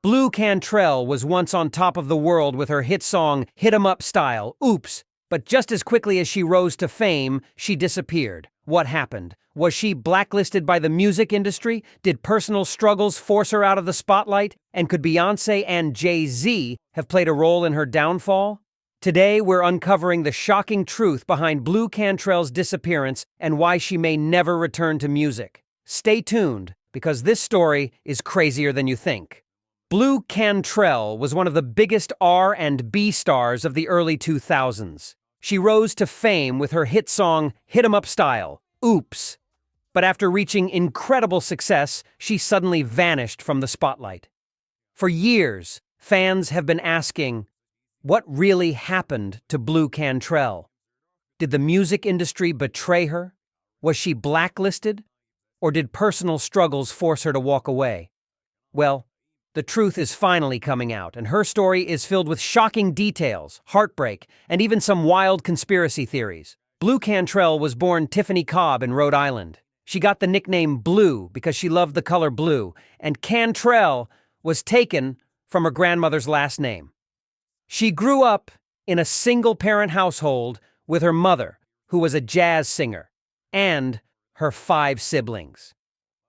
Blue Cantrell was once on top of the world with her hit song Hit 'Em Up Style, Oops, but just as quickly as she rose to fame, she disappeared. What happened? Was she blacklisted by the music industry? Did personal struggles force her out of the spotlight? And could Beyoncé and Jay-Z have played a role in her downfall? Today, we're uncovering the shocking truth behind Blue Cantrell's disappearance and why she may never return to music. Stay tuned, because this story is crazier than you think. Blue Cantrell was one of the biggest R&B stars of the early 2000s. She rose to fame with her hit song Hit 'Em Up Style, Oops. But after reaching incredible success, she suddenly vanished from the spotlight. For years, fans have been asking, what really happened to Blue Cantrell? Did the music industry betray her? Was she blacklisted? Or did personal struggles force her to walk away? Well, the truth is finally coming out, and her story is filled with shocking details, heartbreak, and even some wild conspiracy theories. Blue Cantrell was born Tiffany Cobb in Rhode Island. She got the nickname Blue because she loved the color blue, and Cantrell was taken from her grandmother's last name. She grew up in a single-parent household with her mother, who was a jazz singer, and her 5 siblings.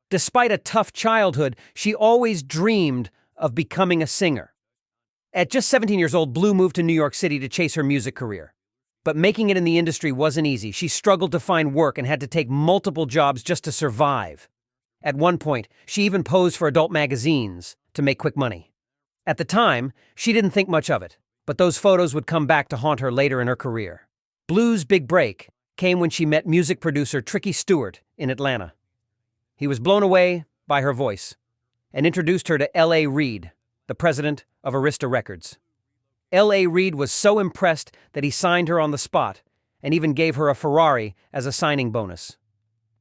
Despite a tough childhood, she always dreamed of becoming a singer. At just 17 years old, Blue moved to New York City to chase her music career. But making it in the industry wasn't easy. She struggled to find work and had to take multiple jobs just to survive. At one point, she even posed for adult magazines to make quick money. At the time, she didn't think much of it, but those photos would come back to haunt her later in her career. Blue's big break came when she met music producer Tricky Stewart in Atlanta. He was blown away by her voice and introduced her to L.A. Reid, the president of Arista Records. L.A. Reid was so impressed that he signed her on the spot and even gave her a Ferrari as a signing bonus.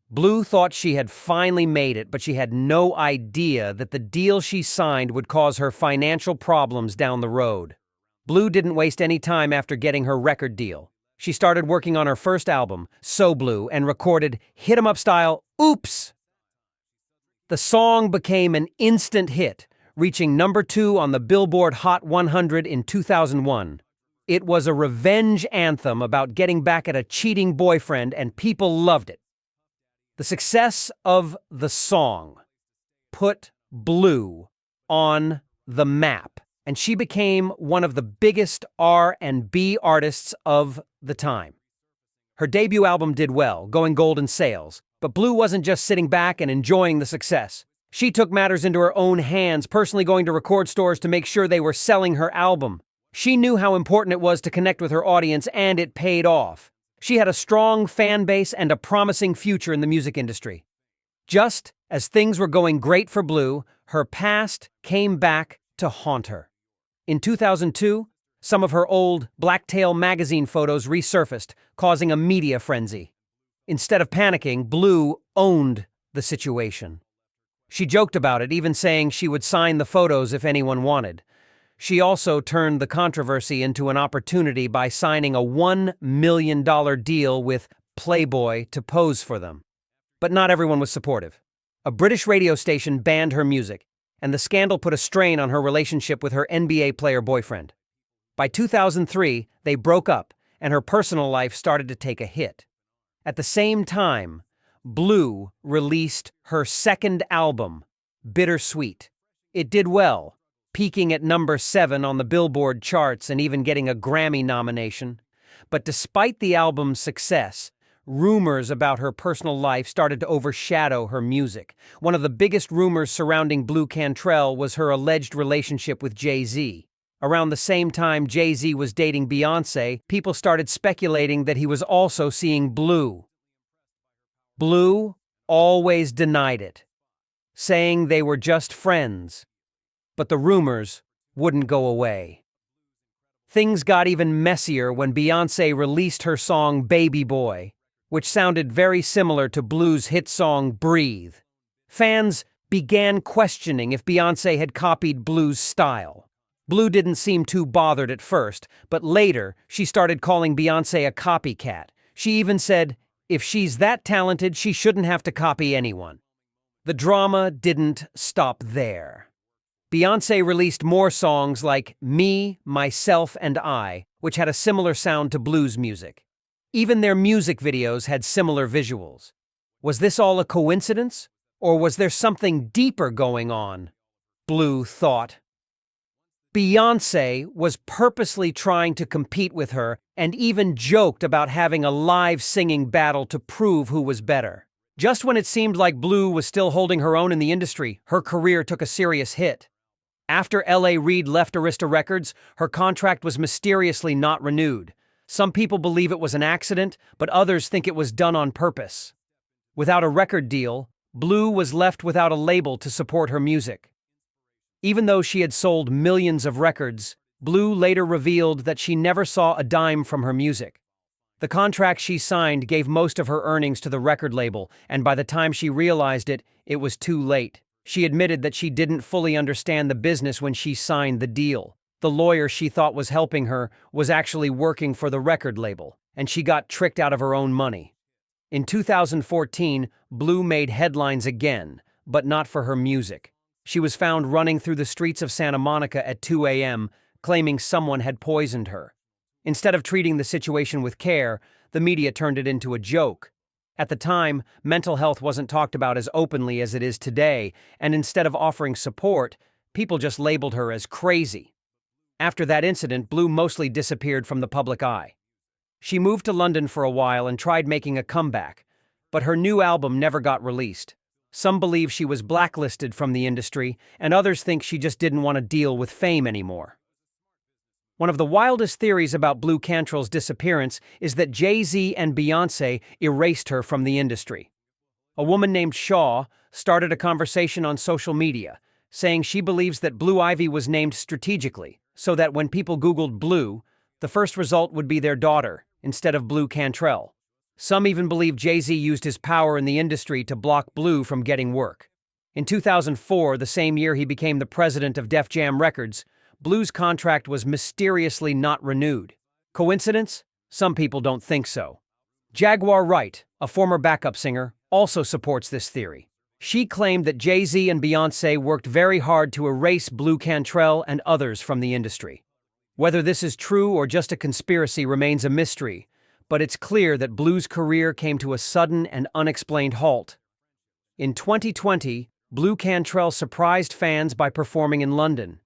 Blue thought she had finally made it, but she had no idea that the deal she signed would cause her financial problems down the road. Blue didn't waste any time after getting her record deal. She started working on her first album, So Blue, and recorded Hit 'Em Up Style, Oops! The song became an instant hit, reaching number 2 on the Billboard Hot 100 in 2001. It was a revenge anthem about getting back at a cheating boyfriend, and people loved it. The success of the song put Blue on the map, and she became one of the biggest R&B artists of the time. Her debut album did well, going gold in sales, but Blue wasn't just sitting back and enjoying the success. She took matters into her own hands, personally going to record stores to make sure they were selling her album. She knew how important it was to connect with her audience, and it paid off. She had a strong fan base and a promising future in the music industry. Just as things were going great for Blue, her past came back to haunt her. In 2002, some of her old Blacktail magazine photos resurfaced, causing a media frenzy. Instead of panicking, Blue owned the situation. She joked about it, even saying she would sign the photos if anyone wanted. She also turned the controversy into an opportunity by signing a $1 million deal with Playboy to pose for them. But not everyone was supportive. A British radio station banned her music, and the scandal put a strain on her relationship with her NBA player boyfriend. By 2003, they broke up, and her personal life started to take a hit. At the same time, Blue released her second album, Bittersweet. It did well, peaking at number 7 on the Billboard charts and even getting a Grammy nomination. But despite the album's success, rumors about her personal life started to overshadow her music. One of the biggest rumors surrounding Blue Cantrell was her alleged relationship with Jay-Z. Around the same time Jay-Z was dating Beyoncé, people started speculating that he was also seeing Blue. Blue always denied it, saying they were just friends. But the rumors wouldn't go away. Things got even messier when Beyoncé released her song Baby Boy, which sounded very similar to Blue's hit song Breathe. Fans began questioning if Beyoncé had copied Blue's style. Blue didn't seem too bothered at first, but later she started calling Beyoncé a copycat. She even said, if she's that talented, she shouldn't have to copy anyone. The drama didn't stop there. Beyoncé released more songs like Me, Myself, and I, which had a similar sound to blues music. Even their music videos had similar visuals. Was this all a coincidence? Or was there something deeper going on? Blue thought. Beyoncé was purposely trying to compete with her and even joked about having a live singing battle to prove who was better. Just when it seemed like Blue was still holding her own in the industry, her career took a serious hit. After L.A. Reid left Arista Records, her contract was mysteriously not renewed. Some people believe it was an accident, but others think it was done on purpose. Without a record deal, Blue was left without a label to support her music. Even though she had sold millions of records, Blue later revealed that she never saw a dime from her music. The contract she signed gave most of her earnings to the record label, and by the time she realized it, it was too late. She admitted that she didn't fully understand the business when she signed the deal. The lawyer she thought was helping her was actually working for the record label, and she got tricked out of her own money. In 2014, Blue made headlines again, but not for her music. She was found running through the streets of Santa Monica at 2 a.m., claiming someone had poisoned her. Instead of treating the situation with care, the media turned it into a joke. At the time, mental health wasn't talked about as openly as it is today, and instead of offering support, people just labeled her as crazy. After that incident, Blue mostly disappeared from the public eye. She moved to London for a while and tried making a comeback, but her new album never got released. Some believe she was blacklisted from the industry, and others think she just didn't want to deal with fame anymore. One of the wildest theories about Blue Cantrell's disappearance is that Jay-Z and Beyoncé erased her from the industry. A woman named Shaw started a conversation on social media, saying she believes that Blue Ivy was named strategically, so that when people Googled Blue, the first result would be their daughter, instead of Blue Cantrell. Some even believe Jay-Z used his power in the industry to block Blue from getting work. In 2004, the same year he became the president of Def Jam Records, Blue's contract was mysteriously not renewed. Coincidence? Some people don't think so. Jaguar Wright, a former backup singer, also supports this theory. She claimed that Jay-Z and Beyoncé worked very hard to erase Blue Cantrell and others from the industry. Whether this is true or just a conspiracy remains a mystery, but it's clear that Blue's career came to a sudden and unexplained halt. In 2020, Blue Cantrell surprised fans by performing in London.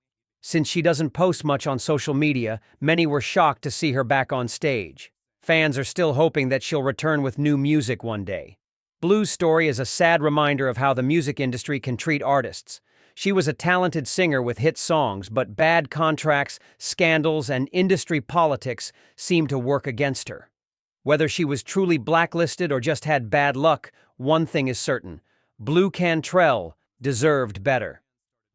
Since she doesn't post much on social media, many were shocked to see her back on stage. Fans are still hoping that she'll return with new music one day. Blue's story is a sad reminder of how the music industry can treat artists. She was a talented singer with hit songs, but bad contracts, scandals, and industry politics seemed to work against her. Whether she was truly blacklisted or just had bad luck, one thing is certain: Blue Cantrell deserved better.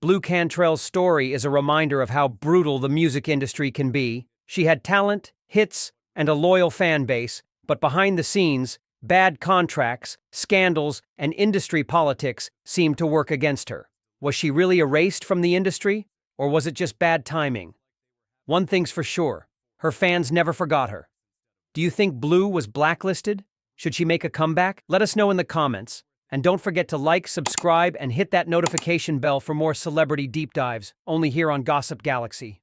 Blue Cantrell's story is a reminder of how brutal the music industry can be. She had talent, hits, and a loyal fan base, but behind the scenes, bad contracts, scandals, and industry politics seemed to work against her. Was she really erased from the industry, or was it just bad timing? One thing's for sure: her fans never forgot her. Do you think Blue was blacklisted? Should she make a comeback? Let us know in the comments. And don't forget to like, subscribe, and hit that notification bell for more celebrity deep dives, only here on Gossip Galaxy.